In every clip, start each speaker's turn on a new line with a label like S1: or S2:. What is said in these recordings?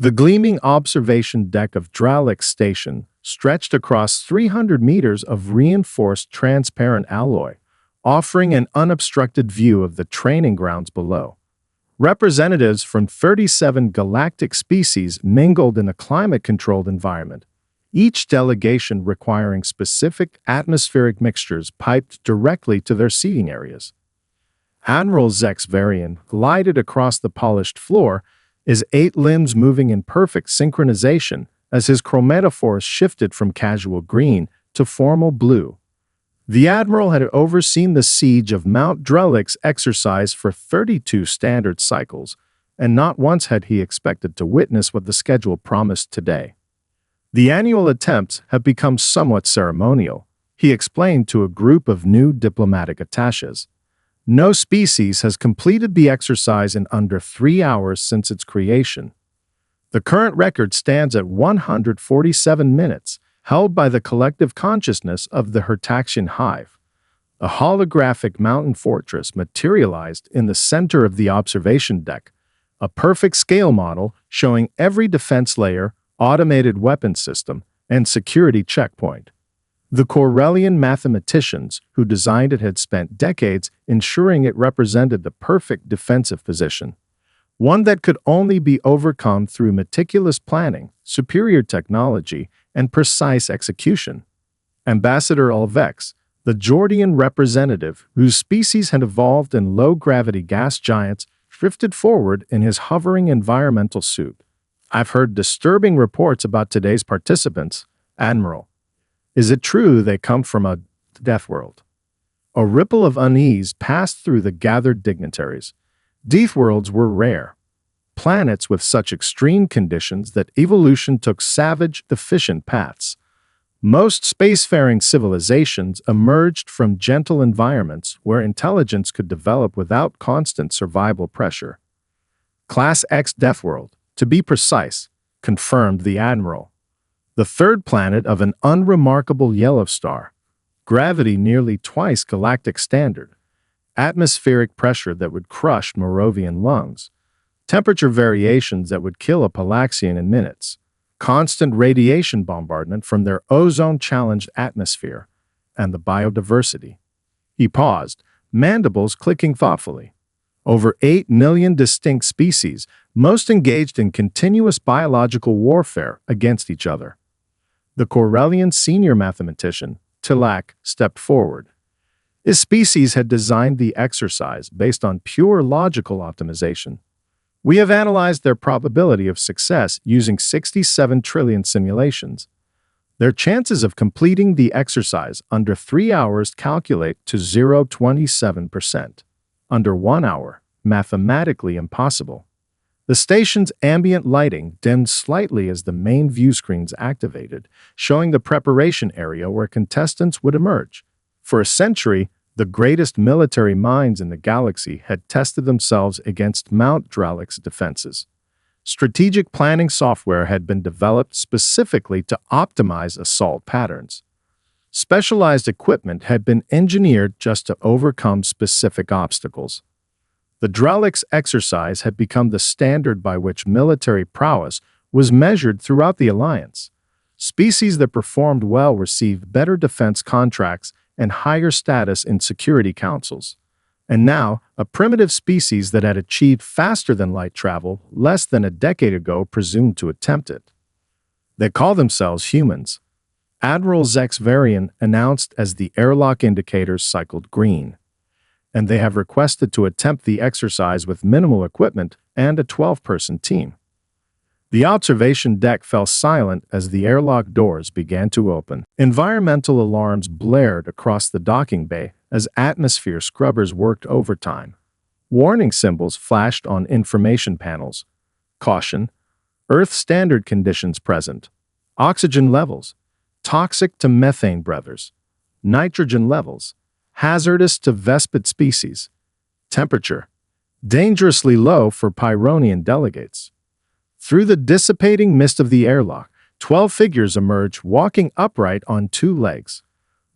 S1: The gleaming observation deck of Dralik Station stretched across 300 meters of reinforced transparent alloy, offering an unobstructed view of the training grounds below. Representatives from 37 galactic species mingled in a climate-controlled environment, each delegation requiring specific atmospheric mixtures piped directly to their seating areas. Admiral Zex Varian glided across the polished floor, his 8 limbs moving in perfect synchronization as his chromatophores shifted from casual green to formal blue. The Admiral had overseen the siege of Mount Drelik's exercise for 32 standard cycles, and not once had he expected to witness what the schedule promised today. The annual attempts have become somewhat ceremonial, he explained to a group of new diplomatic attaches. No species has completed the exercise in under 3 hours since its creation. The current record stands at 147 minutes, held by the collective consciousness of the Hertaxian Hive. A holographic mountain fortress materialized in the center of the observation deck, a perfect scale model showing every defense layer, automated weapon system, and security checkpoint. The Corellian mathematicians who designed it had spent decades ensuring it represented the perfect defensive position, one that could only be overcome through meticulous planning, superior technology, and precise execution. Ambassador Ulvex, the Jordian representative whose species had evolved in low-gravity gas giants, drifted forward in his hovering environmental suit. I've heard disturbing reports about today's participants, Admiral. Is it true they come from a Deathworld? A ripple of unease passed through the gathered dignitaries. Deathworlds were rare. Planets with such extreme conditions that evolution took savage, efficient paths. Most spacefaring civilizations emerged from gentle environments where intelligence could develop without constant survival pressure. Class X Deathworld, to be precise, confirmed the Admiral. The third planet of an unremarkable yellow star. Gravity nearly twice galactic standard. Atmospheric pressure that would crush Moravian lungs. Temperature variations that would kill a Palaxian in minutes. Constant radiation bombardment from their ozone-challenged atmosphere. And the biodiversity. He paused, mandibles clicking thoughtfully. Over 8 million distinct species, most engaged in continuous biological warfare against each other. The Corellian senior mathematician, Tilak, stepped forward. His species had designed the exercise based on pure logical optimization. We have analyzed their probability of success using 67 trillion simulations. Their chances of completing the exercise under 3 hours calculate to 0.27%. Under 1 hour, mathematically impossible. The station's ambient lighting dimmed slightly as the main view screens activated, showing the preparation area where contestants would emerge. For a century, the greatest military minds in the galaxy had tested themselves against Mount Drelik's defenses. Strategic planning software had been developed specifically to optimize assault patterns. Specialized equipment had been engineered just to overcome specific obstacles. The Drelik's exercise had become the standard by which military prowess was measured throughout the Alliance. Species that performed well received better defense contracts and higher status in security councils. And now, a primitive species that had achieved faster-than-light travel less than a decade ago presumed to attempt it. They call themselves humans. Admiral Zex Varian announced as the airlock indicators cycled green. And they have requested to attempt the exercise with minimal equipment and a 12-person team. The observation deck fell silent as the airlock doors began to open. Environmental alarms blared across the docking bay as atmosphere scrubbers worked overtime. Warning symbols flashed on information panels. Caution, Earth standard conditions present. Oxygen levels, toxic to methane breathers. Nitrogen levels, hazardous to Vespid species. Temperature, dangerously low for Pyronian delegates. Through the dissipating mist of the airlock, 12 figures emerge walking upright on 2 legs.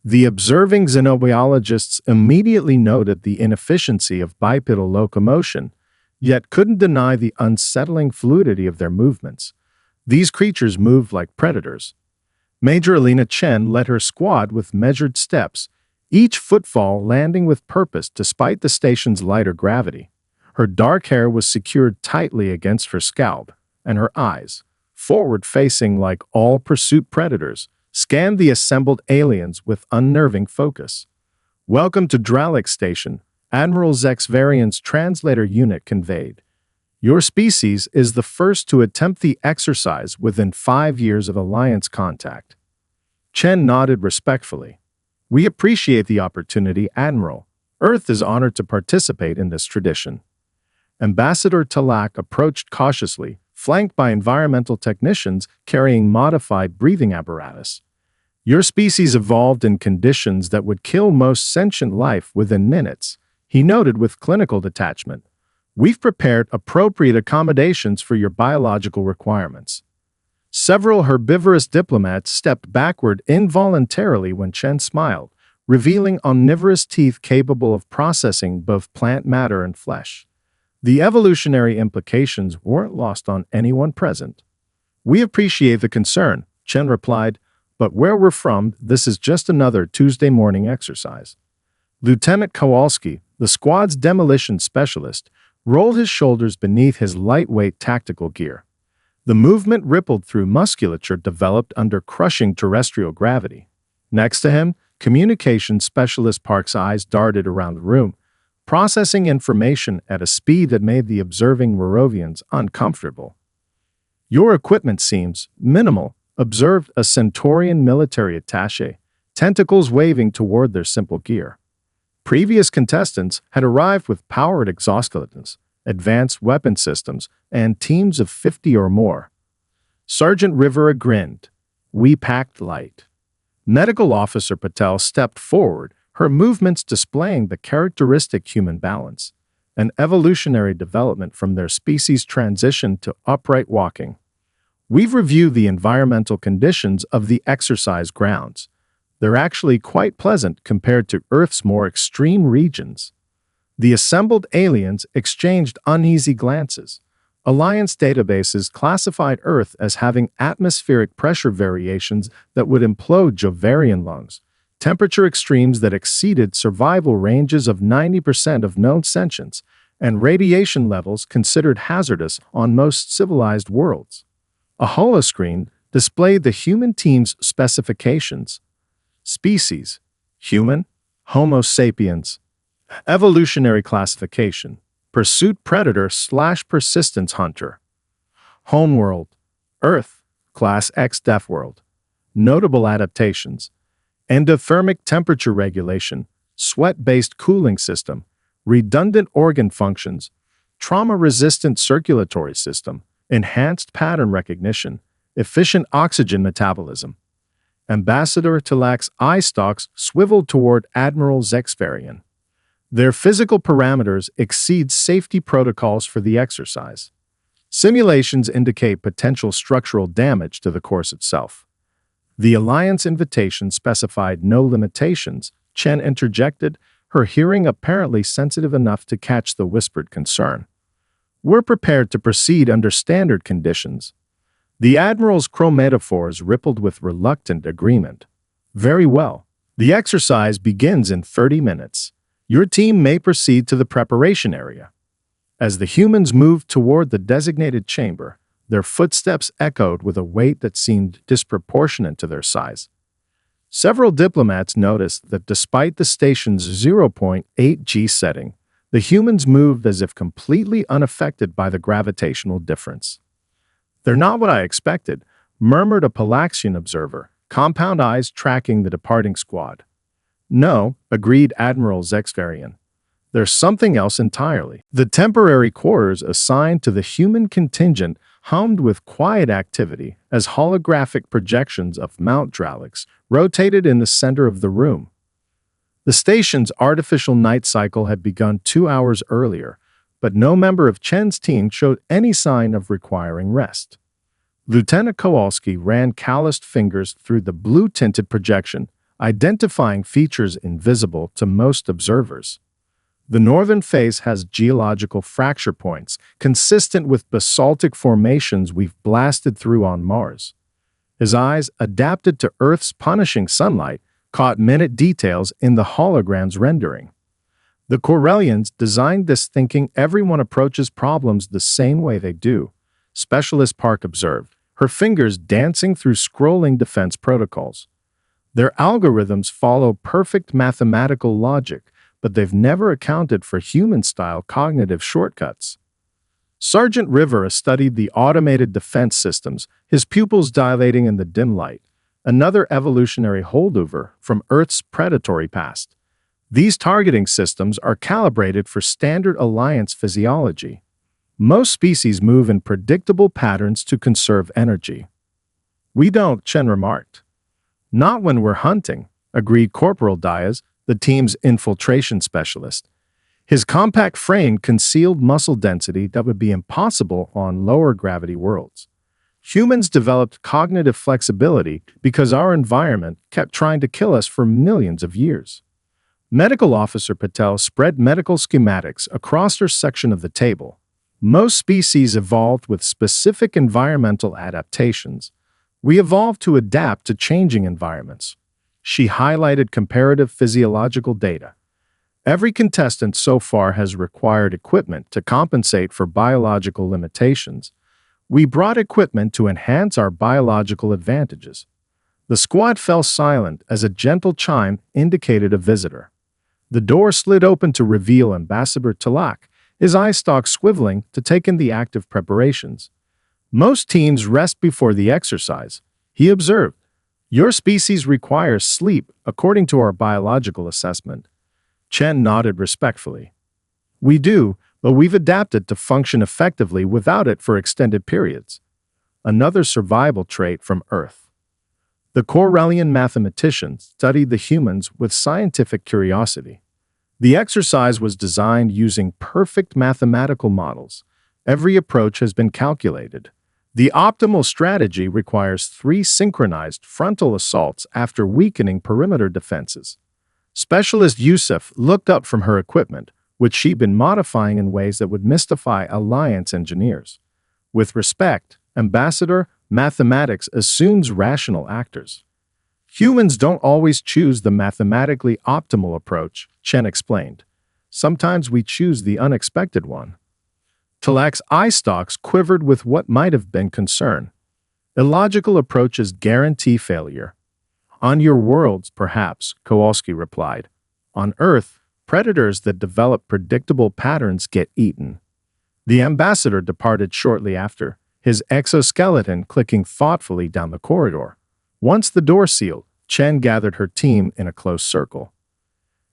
S1: The observing xenobiologists immediately noted the inefficiency of bipedal locomotion, yet couldn't deny the unsettling fluidity of their movements. These creatures moved like predators. Major Alina Chen led her squad with measured steps, each footfall landing with purpose despite the station's lighter gravity. Her dark hair was secured tightly against her scalp, and her eyes, forward-facing like all pursuit predators, scanned the assembled aliens with unnerving focus. "Welcome to Dralic Station," Admiral Zexvarian's translator unit conveyed. "Your species is the first to attempt the exercise within 5 years of Alliance contact." Chen nodded respectfully. "We appreciate the opportunity, Admiral. Earth is honored to participate in this tradition." Ambassador Talak approached cautiously, flanked by environmental technicians carrying modified breathing apparatus. "Your species evolved in conditions that would kill most sentient life within minutes," he noted with clinical detachment. "We've prepared appropriate accommodations for your biological requirements." Several herbivorous diplomats stepped backward involuntarily when Chen smiled, revealing omnivorous teeth capable of processing both plant matter and flesh. The evolutionary implications weren't lost on anyone present. "We appreciate the concern," Chen replied, "but where we're from, this is just another Tuesday morning exercise." Lieutenant Kowalski, the squad's demolition specialist, rolled his shoulders beneath his lightweight tactical gear. The movement rippled through musculature developed under crushing terrestrial gravity. Next to him, communications specialist Park's eyes darted around the room, processing information at a speed that made the observing Rovians uncomfortable. "Your equipment seems minimal," observed a Centaurian military attaché, tentacles waving toward their simple gear. Previous contestants had arrived with powered exoskeletons, advanced weapon systems, and teams of 50 or more. Sergeant Rivera grinned. "We packed light." Medical Officer Patel stepped forward, her movements displaying the characteristic human balance, an evolutionary development from their species' transition to upright walking. "We've reviewed the environmental conditions of the exercise grounds. They're actually quite pleasant compared to Earth's more extreme regions." The assembled aliens exchanged uneasy glances. Alliance databases classified Earth as having atmospheric pressure variations that would implode Jovarian lungs, temperature extremes that exceeded survival ranges of 90% of known sentients, and radiation levels considered hazardous on most civilized worlds. A holoscreen displayed the human team's specifications. Species: human, Homo sapiens. Evolutionary classification: pursuit predator/persistence hunter. Homeworld: Earth, Class X Deathworld. Notable adaptations: endothermic temperature regulation, sweat-based cooling system, redundant organ functions, trauma-resistant circulatory system, enhanced pattern recognition, efficient oxygen metabolism. Ambassador Talak's eye stalks swiveled toward Admiral Zexvarian. "Their physical parameters exceed safety protocols for the exercise. Simulations indicate potential structural damage to the course itself." The Alliance invitation specified no limitations, Chen interjected, her hearing apparently sensitive enough to catch the whispered concern. "We're prepared to proceed under standard conditions." The Admiral's chromatophores rippled with reluctant agreement. "Very well. The exercise begins in 30 minutes. Your team may proceed to the preparation area." As the humans moved toward the designated chamber, their footsteps echoed with a weight that seemed disproportionate to their size. Several diplomats noticed that despite the station's 0.8 G setting, the humans moved as if completely unaffected by the gravitational difference. "They're not what I expected," murmured a Palaxian observer, compound eyes tracking the departing squad. "No," agreed Admiral Zexvarian. "There's something else entirely." The temporary quarters assigned to the human contingent hummed with quiet activity as holographic projections of Mount Dralix rotated in the center of the room. The station's artificial night cycle had begun 2 hours earlier, but no member of Chen's team showed any sign of requiring rest. Lieutenant Kowalski ran calloused fingers through the blue-tinted projection, identifying features invisible to most observers. The northern face has geological fracture points, consistent with basaltic formations we've blasted through on Mars. His eyes, adapted to Earth's punishing sunlight, caught minute details in the hologram's rendering. The Corellians designed this thinking everyone approaches problems the same way they do, Specialist Park observed, her fingers dancing through scrolling defense protocols. Their algorithms follow perfect mathematical logic, but they've never accounted for human-style cognitive shortcuts. Sergeant Rivera studied the automated defense systems, his pupils dilating in the dim light, another evolutionary holdover from Earth's predatory past. These targeting systems are calibrated for standard alliance physiology. Most species move in predictable patterns to conserve energy. We don't, Chen remarked. Not when we're hunting, agreed Corporal Diaz, the team's infiltration specialist. His compact frame concealed muscle density that would be impossible on lower gravity worlds. Humans developed cognitive flexibility because our environment kept trying to kill us for millions of years. Medical Officer Patel spread medical schematics across her section of the table. Most species evolved with specific environmental adaptations. We evolved to adapt to changing environments. She highlighted comparative physiological data. Every contestant so far has required equipment to compensate for biological limitations. We brought equipment to enhance our biological advantages. The squad fell silent as a gentle chime indicated a visitor. The door slid open to reveal Ambassador Talak, his eye stalks swiveling to take in the active preparations. Most teams rest before the exercise, he observed. Your species requires sleep according to our biological assessment. Chen nodded respectfully. We do, but we've adapted to function effectively without it for extended periods. Another survival trait from Earth. The Corellian mathematicians studied the humans with scientific curiosity. The exercise was designed using perfect mathematical models. Every approach has been calculated. The optimal strategy requires 3 synchronized frontal assaults after weakening perimeter defenses. Specialist Yusuf looked up from her equipment, which she'd been modifying in ways that would mystify Alliance engineers. With respect, Ambassador, mathematics assumes rational actors. Humans don't always choose the mathematically optimal approach, Chen explained. Sometimes we choose the unexpected one. Talak's eye stalks quivered with what might have been concern. Illogical approaches guarantee failure. On your worlds, perhaps, Kowalski replied. On Earth, predators that develop predictable patterns get eaten. The ambassador departed shortly after, his exoskeleton clicking thoughtfully down the corridor. Once the door sealed, Chen gathered her team in a close circle.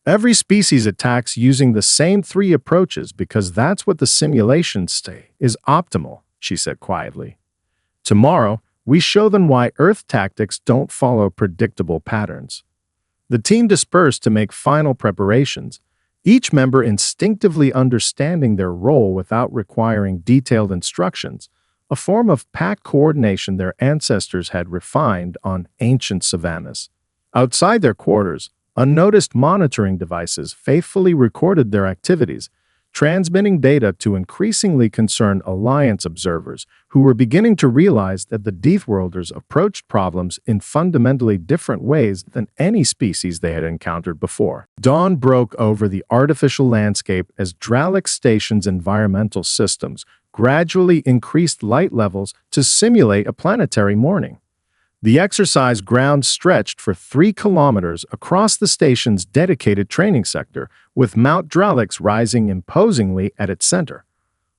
S1: Every species attacks using the same 3 approaches because that's what the simulations say is optimal, she said quietly. Tomorrow, we show them why Earth tactics don't follow predictable patterns. The team dispersed to make final preparations, each member instinctively understanding their role without requiring detailed instructions, a form of pack coordination their ancestors had refined on ancient savannas. Outside their quarters, unnoticed monitoring devices faithfully recorded their activities, transmitting data to increasingly concerned Alliance observers who were beginning to realize that the Deathworlders approached problems in fundamentally different ways than any species they had encountered before. Dawn broke over the artificial landscape as Dralic Station's environmental systems gradually increased light levels to simulate a planetary morning. The exercise ground stretched for 3 kilometers across the station's dedicated training sector, with Mount Dralix rising imposingly at its center.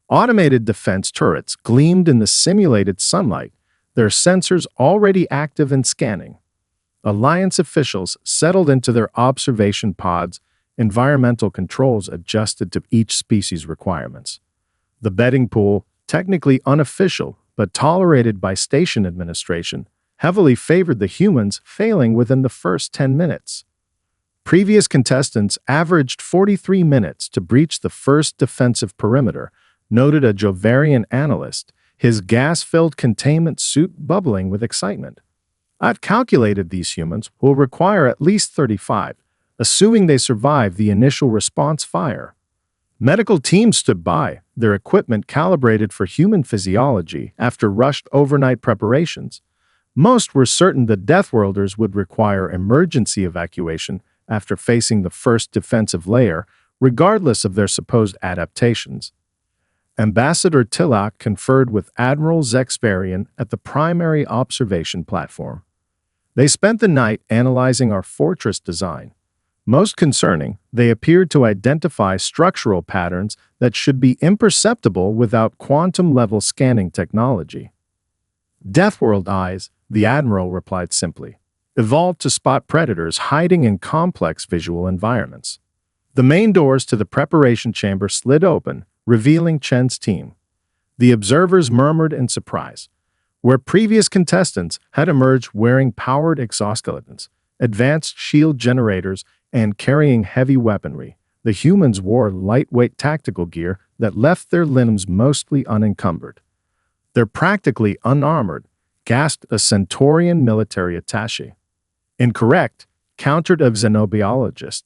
S1: Automated defense turrets gleamed in the simulated sunlight, their sensors already active and scanning. Alliance officials settled into their observation pods, environmental controls adjusted to each species' requirements. The betting pool, technically unofficial but tolerated by station administration, heavily favored the humans, failing within the first 10 minutes. Previous contestants averaged 43 minutes to breach the first defensive perimeter, noted a Jovarian analyst, his gas-filled containment suit bubbling with excitement. I've calculated these humans will require at least 35, assuming they survive the initial response fire. Medical teams stood by, their equipment calibrated for human physiology after rushed overnight preparations. Most were certain the Deathworlders would require emergency evacuation after facing the first defensive layer, regardless of their supposed adaptations. Ambassador Tilak conferred with Admiral Zexperian at the primary observation platform. They spent the night analyzing our fortress design. Most concerning, they appeared to identify structural patterns that should be imperceptible without quantum-level scanning technology. Deathworld eyes, the Admiral replied simply, evolved to spot predators hiding in complex visual environments. The main doors to the preparation chamber slid open, revealing Chen's team. The observers murmured in surprise. Where previous contestants had emerged wearing powered exoskeletons, advanced shield generators, and carrying heavy weaponry, the humans wore lightweight tactical gear that left their limbs mostly unencumbered. They're practically unarmored, gasped a Centaurian military attaché. Incorrect, countered a xenobiologist.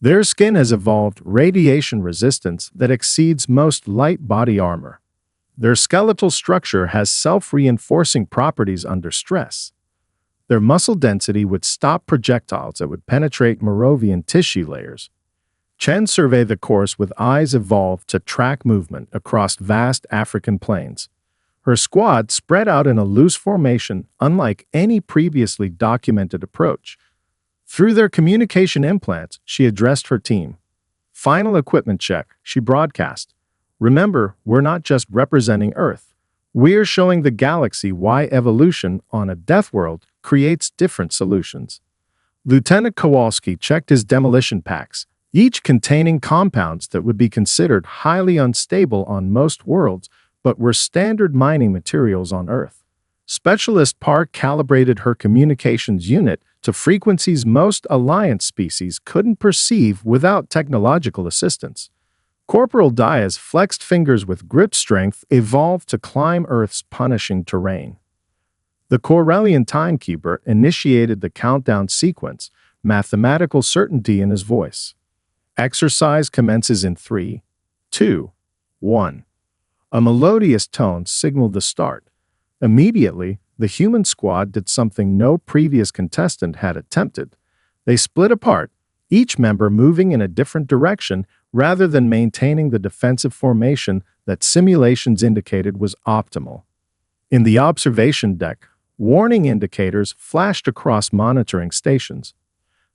S1: Their skin has evolved radiation resistance that exceeds most light body armor. Their skeletal structure has self-reinforcing properties under stress. Their muscle density would stop projectiles that would penetrate Moravian tissue layers. Chen surveyed the course with eyes evolved to track movement across vast African plains. Her squad spread out in a loose formation unlike any previously documented approach. Through their communication implants, she addressed her team. Final equipment check, she broadcast. Remember, we're not just representing Earth. We're showing the galaxy why evolution on a death world creates different solutions. Lieutenant Kowalski checked his demolition packs, each containing compounds that would be considered highly unstable on most worlds, but were standard mining materials on Earth. Specialist Park calibrated her communications unit to frequencies most Alliance species couldn't perceive without technological assistance. Corporal Diaz flexed fingers with grip strength evolved to climb Earth's punishing terrain. The Corellian timekeeper initiated the countdown sequence, mathematical certainty in his voice. Exercise commences in 3, 2, 1. A melodious tone signaled the start. Immediately, the human squad did something no previous contestant had attempted. They split apart, each member moving in a different direction rather than maintaining the defensive formation that simulations indicated was optimal. In the observation deck, warning indicators flashed across monitoring stations.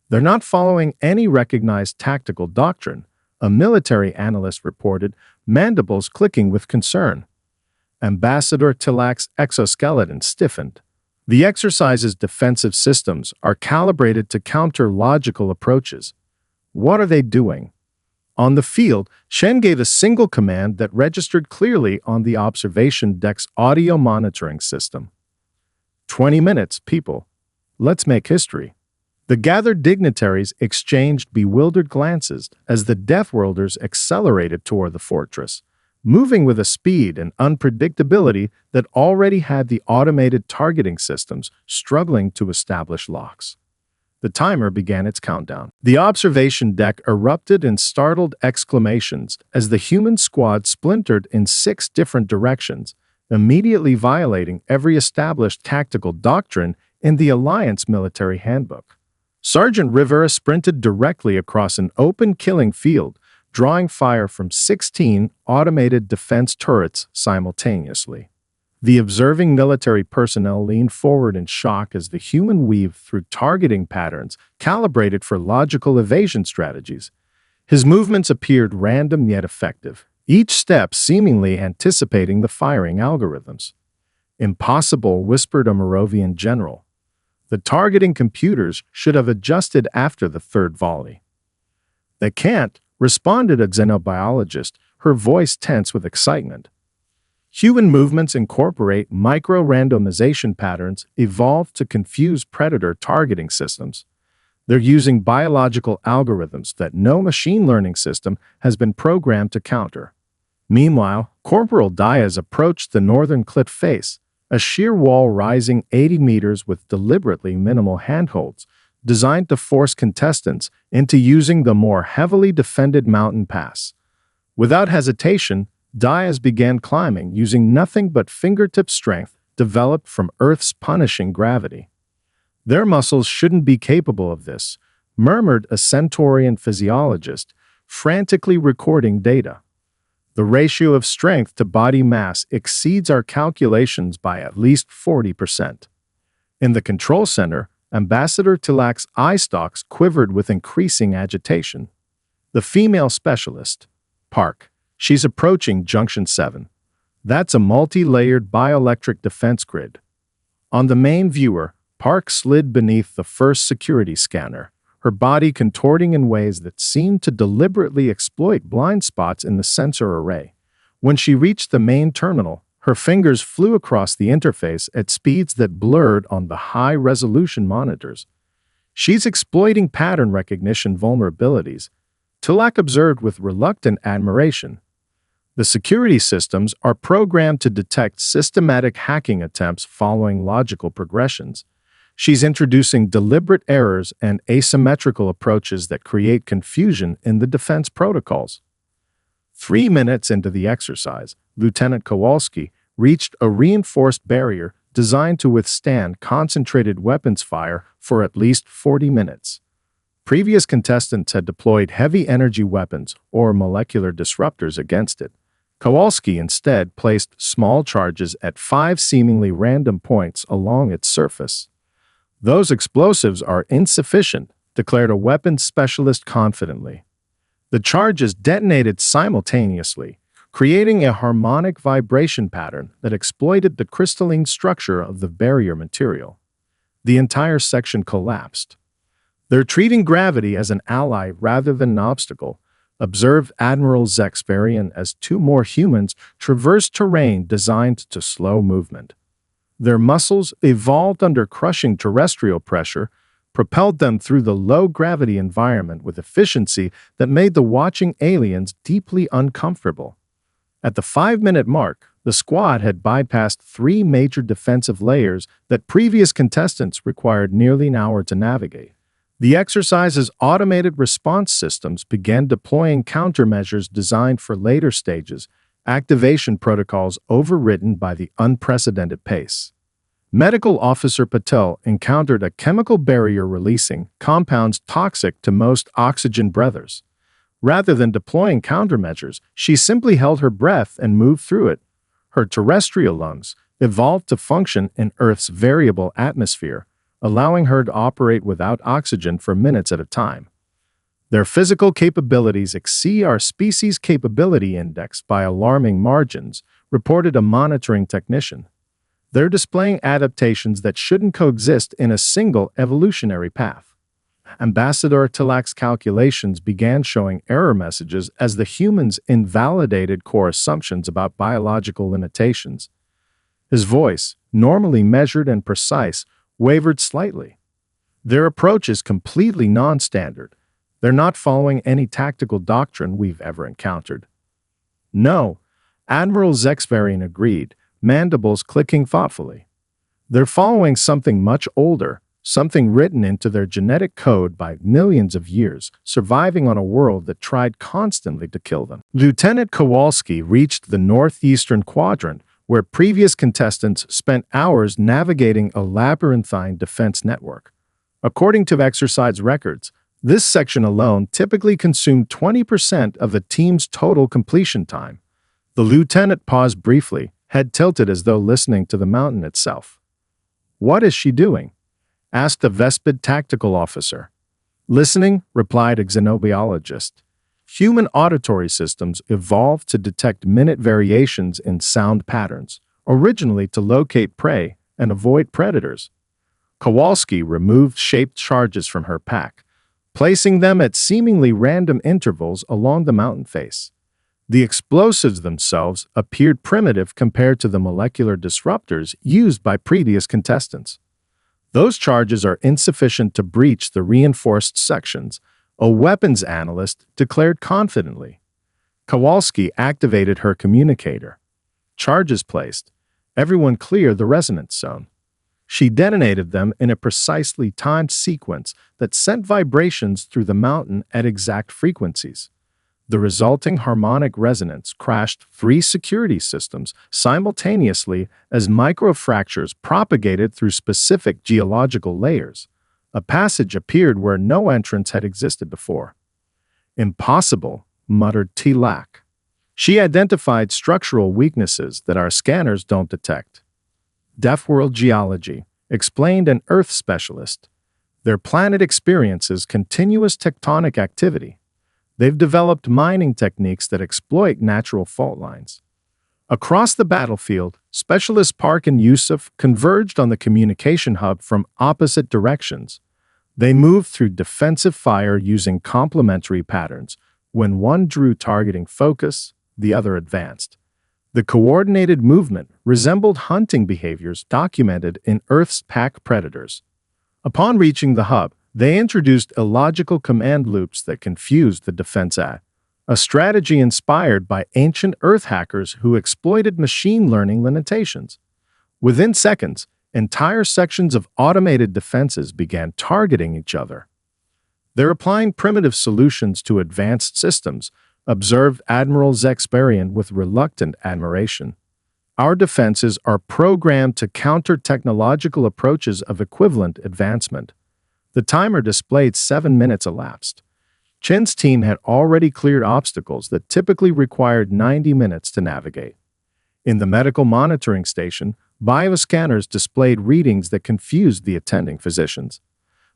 S1: They're not following any recognized tactical doctrine, a military analyst reported, mandibles clicking with concern. Ambassador Tilak's exoskeleton stiffened. The exercise's defensive systems are calibrated to counter logical approaches. What are they doing? On the field, Shen gave a single command that registered clearly on the observation deck's audio monitoring system. 20 minutes, people. Let's make history. The gathered dignitaries exchanged bewildered glances as the Deathworlders accelerated toward the fortress, moving with a speed and unpredictability that already had the automated targeting systems struggling to establish locks. The timer began its countdown. The observation deck erupted in startled exclamations as the human squad splintered in 6 different directions, immediately violating every established tactical doctrine in the Alliance military handbook. Sergeant Rivera sprinted directly across an open killing field, drawing fire from 16 automated defense turrets simultaneously. The observing military personnel leaned forward in shock as the human weaved through targeting patterns calibrated for logical evasion strategies. His movements appeared random yet effective, each step seemingly anticipating the firing algorithms. Impossible, whispered a Moravian general. The targeting computers should have adjusted after the third volley. They can't, responded a xenobiologist, her voice tense with excitement. Human movements incorporate micro-randomization patterns evolved to confuse predator targeting systems. They're using biological algorithms that no machine learning system has been programmed to counter. Meanwhile, Corporal Diaz approached the northern cliff face, a sheer wall rising 80 meters with deliberately minimal handholds, designed to force contestants into using the more heavily defended mountain pass. Without hesitation, Diaz began climbing using nothing but fingertip strength developed from Earth's punishing gravity. Their muscles shouldn't be capable of this, murmured a Centaurian physiologist, frantically recording data. The ratio of strength to body mass exceeds our calculations by at least 40%. In the control center, Ambassador Tilak's eye stalks quivered with increasing agitation. The female specialist, Park, she's approaching Junction 7. That's a multi-layered bioelectric defense grid. On the main viewer, Park slid beneath the first security scanner, her body contorting in ways that seemed to deliberately exploit blind spots in the sensor array. When she reached the main terminal, her fingers flew across the interface at speeds that blurred on the high-resolution monitors. She's exploiting pattern recognition vulnerabilities, Tilak observed with reluctant admiration. The security systems are programmed to detect systematic hacking attempts following logical progressions. She's introducing deliberate errors and asymmetrical approaches that create confusion in the defense protocols. 3 minutes into the exercise, Lieutenant Kowalski reached a reinforced barrier designed to withstand concentrated weapons fire for at least 40 minutes. Previous contestants had deployed heavy-energy weapons or molecular disruptors against it. Kowalski instead placed small charges at 5 seemingly random points along its surface. "Those explosives are insufficient," declared a weapons specialist confidently. The charges detonated simultaneously, creating a harmonic vibration pattern that exploited the crystalline structure of the barrier material. The entire section collapsed. "They're treating gravity as an ally rather than an obstacle," observed Admiral Zexverian as 2 more humans traversed terrain designed to slow movement. Their muscles, evolved under crushing terrestrial pressure, propelled them through the low-gravity environment with efficiency that made the watching aliens deeply uncomfortable. At the 5-minute mark, the squad had bypassed 3 major defensive layers that previous contestants required nearly an hour to navigate. The exercise's automated response systems began deploying countermeasures designed for later stages, activation protocols overridden by the unprecedented pace. Medical Officer Patel encountered a chemical barrier releasing compounds toxic to most oxygen breathers. Rather than deploying countermeasures, she simply held her breath and moved through it. Her terrestrial lungs evolved to function in Earth's variable atmosphere, allowing her to operate without oxygen for minutes at a time. "Their physical capabilities exceed our species' capability index by alarming margins," reported a monitoring technician. "They're displaying adaptations that shouldn't coexist in a single evolutionary path." Ambassador Tilak's calculations began showing error messages as the humans invalidated core assumptions about biological limitations. His voice, normally measured and precise, wavered slightly. "Their approach is completely non-standard. They're not following any tactical doctrine we've ever encountered." "No," Admiral Zexverian agreed, mandibles clicking thoughtfully. "They're following something much older, something written into their genetic code by millions of years, surviving on a world that tried constantly to kill them." Lieutenant Kowalski reached the northeastern quadrant, where previous contestants spent hours navigating a labyrinthine defense network. According to exercise records, this section alone typically consumed 20% of the team's total completion time. The lieutenant paused briefly, head tilted as though listening to the mountain itself. "What is she doing?" asked a Vespid tactical officer. "Listening," replied a xenobiologist. Human auditory systems evolved to detect minute variations in sound patterns, originally to locate prey and avoid predators. Kowalski removed shaped charges from her pack, placing them at seemingly random intervals along the mountain face. The explosives themselves appeared primitive compared to the molecular disruptors used by previous contestants. "Those charges are insufficient to breach the reinforced sections," a weapons analyst declared confidently. Kowalski activated her communicator. "Charges placed. Everyone clear the resonance zone." She detonated them in a precisely timed sequence that sent vibrations through the mountain at exact frequencies. The resulting harmonic resonance crashed three security systems simultaneously as microfractures propagated through specific geological layers. A passage appeared where no entrance had existed before. "Impossible," muttered Tilak. She identified structural weaknesses that our scanners don't detect. "Deathworld geology," explained an Earth specialist. "Their planet experiences continuous tectonic activity. They've developed mining techniques that exploit natural fault lines." Across the battlefield, specialists Park and Yusuf converged on the communication hub from opposite directions. They moved through defensive fire using complementary patterns. When one drew targeting focus, the other advanced. The coordinated movement resembled hunting behaviors documented in Earth's pack predators. Upon reaching the hub, they introduced illogical command loops that confused the defense a strategy inspired by ancient Earth hackers who exploited machine learning limitations. Within seconds, entire sections of automated defenses began targeting each other. "They're applying primitive solutions to advanced systems," observed Admiral Zexperian with reluctant admiration. "Our defenses are programmed to counter technological approaches of equivalent advancement." The timer displayed 7 minutes elapsed. Chen's team had already cleared obstacles that typically required 90 minutes to navigate. In the medical monitoring station, bioscanners displayed readings that confused the attending physicians.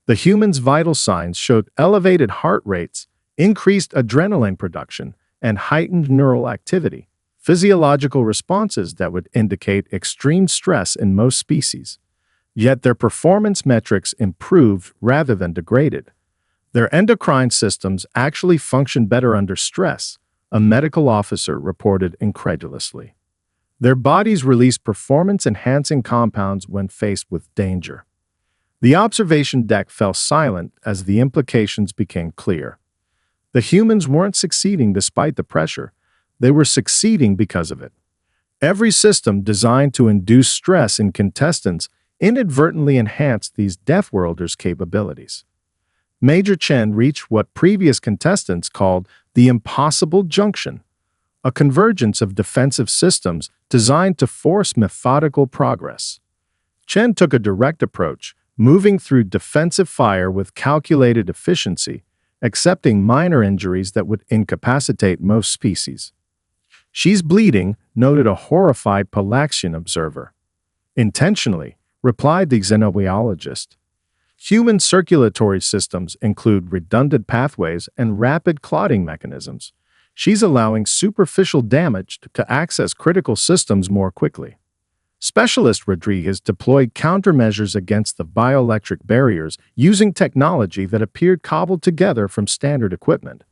S1: The human's vital signs showed elevated heart rates, increased adrenaline production, and heightened neural activity, physiological responses that would indicate extreme stress in most species. Yet their performance metrics improved rather than degraded. Their endocrine systems actually functioned better under stress, a medical officer reported incredulously. Their bodies released performance-enhancing compounds when faced with danger. The observation deck fell silent as the implications became clear. The humans weren't succeeding despite the pressure. They were succeeding because of it. Every system designed to induce stress in contestants inadvertently enhanced these Deathworlders' capabilities. Major Chen reached what previous contestants called the impossible junction, a convergence of defensive systems designed to force methodical progress. Chen took a direct approach, moving through defensive fire with calculated efficiency, accepting minor injuries that would incapacitate most species. "She's bleeding," noted a horrified Palaxian observer. "Intentionally," replied the xenobiologist. Human circulatory systems include redundant pathways and rapid clotting mechanisms. She's allowing superficial damage to access critical systems more quickly. Specialist Rodriguez deployed countermeasures against the bioelectric barriers using technology that appeared cobbled together from standard equipment.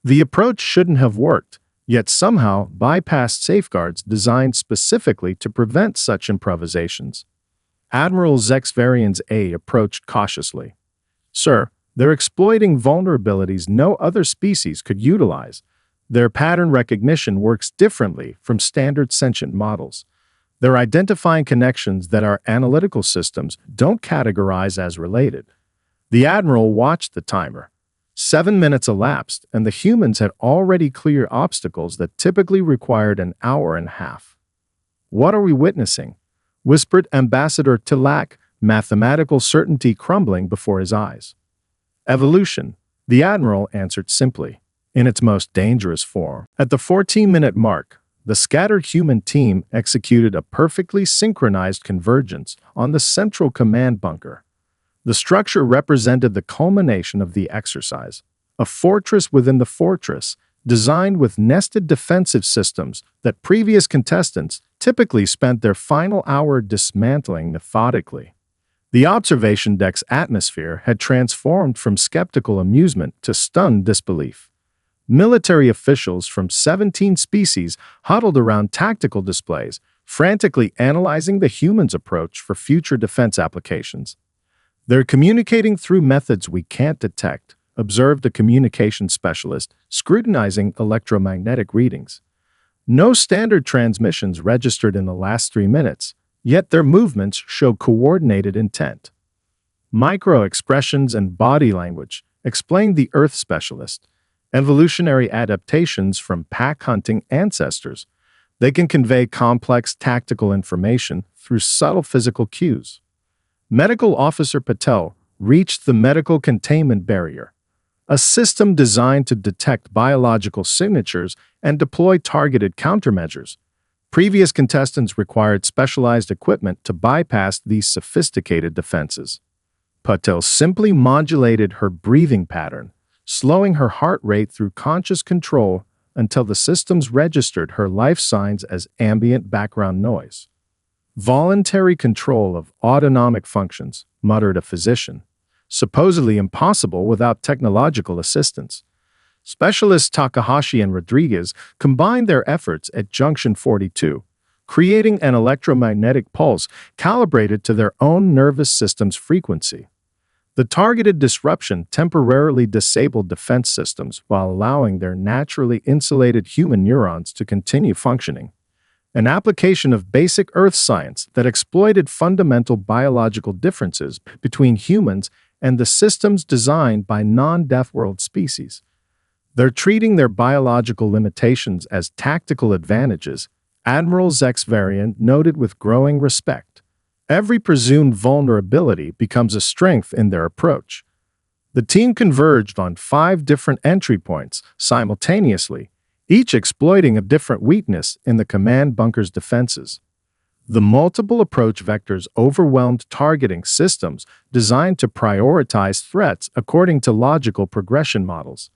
S1: The approach shouldn't have worked, yet somehow bypassed safeguards designed specifically to prevent such improvisations. Admiral Zexvarian's A approached cautiously. "Sir, they're exploiting vulnerabilities no other species could utilize. Their pattern recognition works differently from standard sentient models. They're identifying connections that our analytical systems don't categorize as related." The Admiral watched the timer. 7 minutes elapsed, and the humans had already cleared obstacles that typically required an hour and a half. "What are we witnessing?" whispered Ambassador Tilak, mathematical certainty crumbling before his eyes. "Evolution," the Admiral answered simply, "in its most dangerous form." At the 14-minute mark, the scattered human team executed a perfectly synchronized convergence on the central command bunker. The structure represented the culmination of the exercise, a fortress within the fortress, designed with nested defensive systems that previous contestants typically spent their final hour dismantling methodically. The observation deck's atmosphere had transformed from skeptical amusement to stunned disbelief. Military officials from 17 species huddled around tactical displays, frantically analyzing the humans' approach for future defense applications. "They're communicating through methods we can't detect," observed a communication specialist, scrutinizing electromagnetic readings. "No standard transmissions registered in the last 3 minutes, yet their movements show coordinated intent." "Micro-expressions and body language," explained the Earth specialist. evolutionary adaptations from pack-hunting ancestors. They can convey complex tactical information through subtle physical cues. Medical Officer Patel reached the medical containment barrier, a system designed to detect biological signatures and deploy targeted countermeasures. Previous contestants required specialized equipment to bypass these sophisticated defenses. Patel simply modulated her breathing pattern, slowing her heart rate through conscious control until the systems registered her life signs as ambient background noise. Voluntary control of autonomic functions, muttered a physician, supposedly impossible without technological assistance. Specialists Takahashi and Rodriguez combined their efforts at Junction 42, creating an electromagnetic pulse calibrated to their own nervous system's frequency. The targeted disruption temporarily disabled defense systems while allowing their naturally insulated human neurons to continue functioning. An application of basic Earth science that exploited fundamental biological differences between humans and the systems designed by non-Deathworld species. They're treating their biological limitations as tactical advantages, Admiral Zexvarian noted with growing respect. Every presumed vulnerability becomes a strength in their approach. The team converged on 5 different entry points simultaneously, each exploiting a different weakness in the command bunker's defenses. The multiple approach vectors overwhelmed targeting systems designed to prioritize threats according to logical progression models.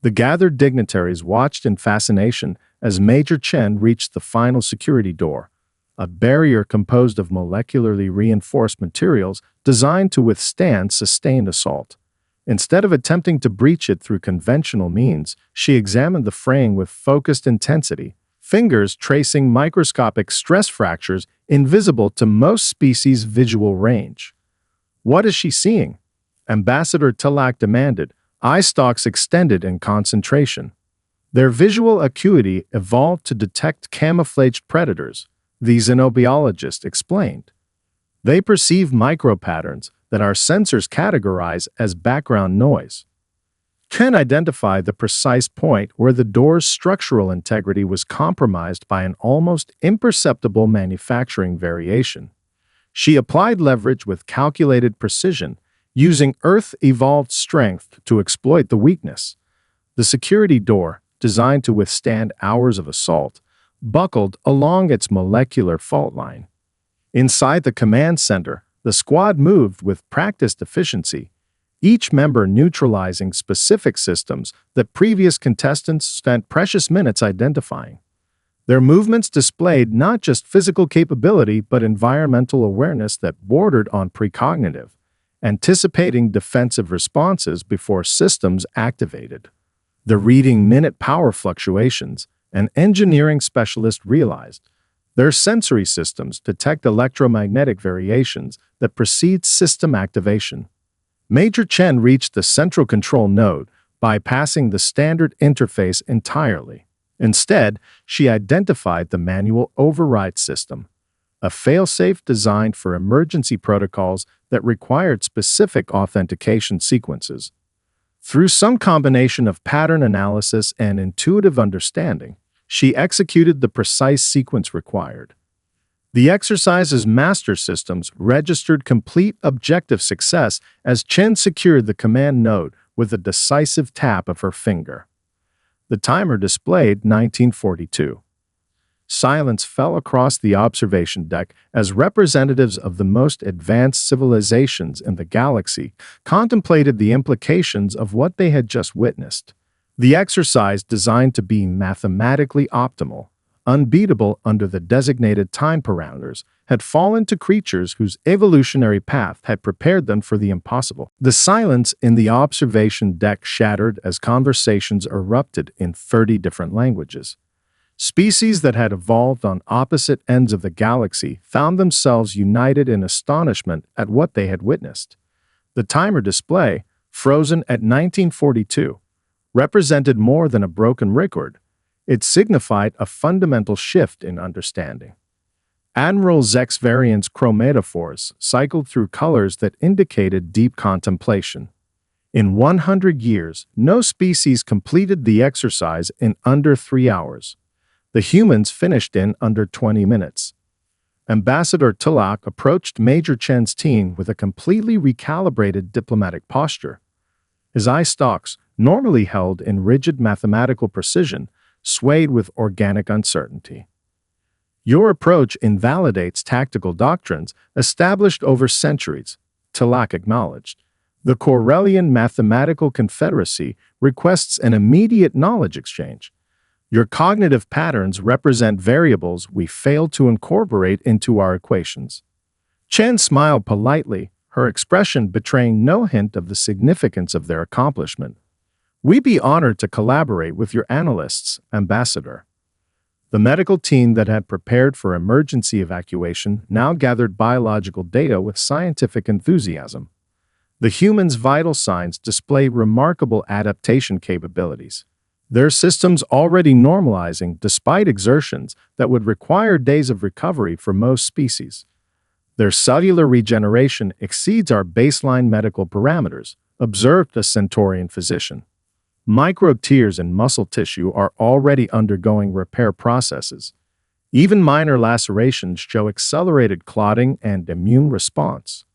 S1: The gathered dignitaries watched in fascination as Major Chen reached the final security door, a barrier composed of molecularly reinforced materials designed to withstand sustained assault. Instead of attempting to breach it through conventional means, she examined the fraying with focused intensity, fingers tracing microscopic stress fractures invisible to most species' visual range. "What is she seeing?" Ambassador Tilak demanded, eye stalks extended in concentration. Their visual acuity evolved to detect camouflaged predators, the xenobiologist explained. They perceive micropatterns that our sensors categorize as background noise. Chen identified the precise point where the door's structural integrity was compromised by an almost imperceptible manufacturing variation. She applied leverage with calculated precision, using Earth-evolved strength to exploit the weakness. The security door, designed to withstand hours of assault, buckled along its molecular fault line. Inside the command center, the squad moved with practiced efficiency, each member neutralizing specific systems that previous contestants spent precious minutes identifying. Their movements displayed not just physical capability but environmental awareness that bordered on precognitive, anticipating defensive responses before systems activated. The reading minute power fluctuations, an engineering specialist realized. Their sensory systems detect electromagnetic variations that precede system activation. Major Chen reached the central control node, bypassing the standard interface entirely. Instead, she identified the manual override system, a failsafe designed for emergency protocols that required specific authentication sequences. Through some combination of pattern analysis and intuitive understanding, she executed the precise sequence required. The exercise's master systems registered complete objective success as Chen secured the command node with a decisive tap of her finger. The timer displayed 1942. Silence fell across the observation deck as representatives of the most advanced civilizations in the galaxy contemplated the implications of what they had just witnessed. The exercise, designed to be mathematically optimal, unbeatable under the designated time parameters, had fallen to creatures whose evolutionary path had prepared them for the impossible. The silence in the observation deck shattered as conversations erupted in 30 different languages. Species that had evolved on opposite ends of the galaxy found themselves united in astonishment at what they had witnessed. The timer display, frozen at 1942, represented more than a broken record. It signified a fundamental shift in understanding. Admiral Zexvarian's chromatophores cycled through colors that indicated deep contemplation. In 100 years, no species completed the exercise in under 3 hours. The humans finished in under 20 minutes. Ambassador Tulak approached Major Chen's team with a completely recalibrated diplomatic posture. His eye stalks, normally held in rigid mathematical precision, swayed with organic uncertainty. Your approach invalidates tactical doctrines established over centuries, Tulak acknowledged. The Corellian Mathematical Confederacy requests an immediate knowledge exchange. Your cognitive patterns represent variables we fail to incorporate into our equations. Chen smiled politely, her expression betraying no hint of the significance of their accomplishment. We'd be honored to collaborate with your analysts, Ambassador. The medical team that had prepared for emergency evacuation now gathered biological data with scientific enthusiasm. The humans' vital signs display remarkable adaptation capabilities. Their systems already normalizing despite exertions that would require days of recovery for most species. Their cellular regeneration exceeds our baseline medical parameters, observed a Centaurian physician. Microbe tears in muscle tissue are already undergoing repair processes. Even minor lacerations show accelerated clotting and immune response.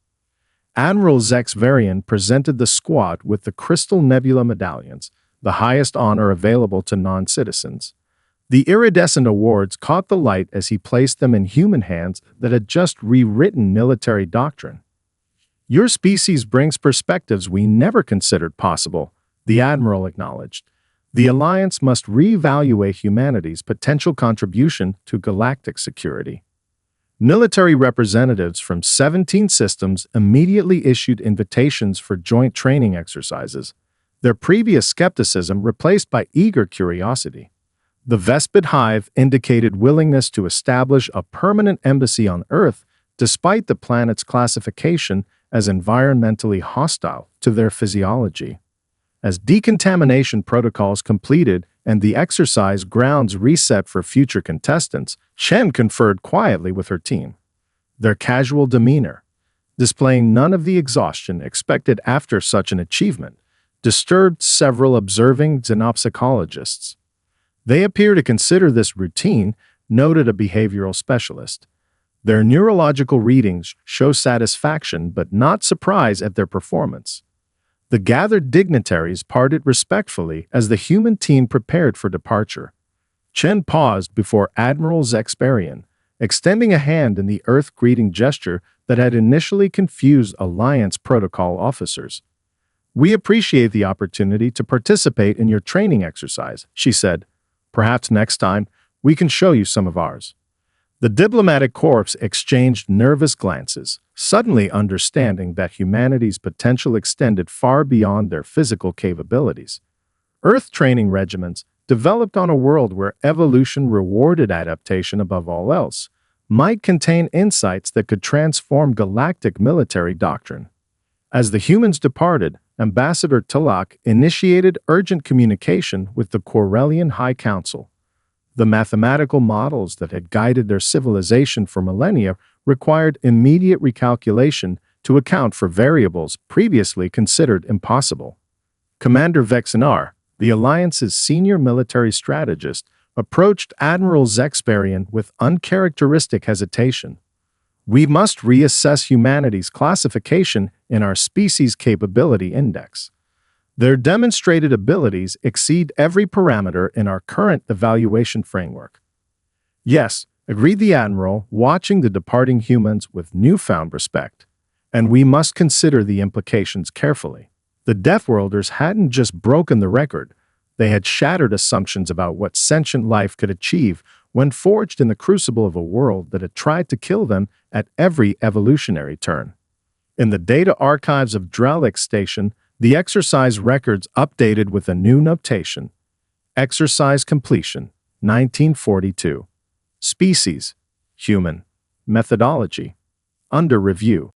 S1: Admiral Zexvarian presented the squad with the Crystal Nebula medallions, the highest honor available to non-citizens. The iridescent awards caught the light as he placed them in human hands that had just rewritten military doctrine. Your species brings perspectives we never considered possible, the Admiral acknowledged. The Alliance must reevaluate humanity's potential contribution to galactic security. Military representatives from 17 systems immediately issued invitations for joint training exercises, their previous skepticism replaced by eager curiosity. The Vespid Hive indicated willingness to establish a permanent embassy on Earth despite the planet's classification as environmentally hostile to their physiology. As decontamination protocols completed and the exercise grounds reset for future contestants, Chen conferred quietly with her team. Their casual demeanor, displaying none of the exhaustion expected after such an achievement, disturbed several observing xenopsychologists. They appear to consider this routine, noted a behavioral specialist. Their neurological readings show satisfaction but not surprise at their performance. The gathered dignitaries parted respectfully as the human team prepared for departure. Chen paused before Admiral Zexperian, extending a hand in the Earth greeting gesture that had initially confused Alliance protocol officers. "We appreciate the opportunity to participate in your training exercise," she said. "Perhaps next time we can show you some of ours." The diplomatic corps exchanged nervous glances, suddenly understanding that humanity's potential extended far beyond their physical capabilities. Earth training regiments, developed on a world where evolution rewarded adaptation above all else, might contain insights that could transform galactic military doctrine. As the humans departed, Ambassador Tulak initiated urgent communication with the Corellian High Council. The mathematical models that had guided their civilization for millennia required immediate recalculation to account for variables previously considered impossible. Commander Vexinar, the Alliance's senior military strategist, approached Admiral Zexperian with uncharacteristic hesitation. "We must reassess humanity's classification in our species capability index. Their demonstrated abilities exceed every parameter in our current evaluation framework." "Yes," agreed the Admiral, watching the departing humans with newfound respect. "And we must consider the implications carefully." The Deathworlders hadn't just broken the record, they had shattered assumptions about what sentient life could achieve when forged in the crucible of a world that had tried to kill them at every evolutionary turn. In the data archives of Drelix Station, the exercise records updated with a new notation. Exercise completion, 1942. Species, human. Methodology, under review.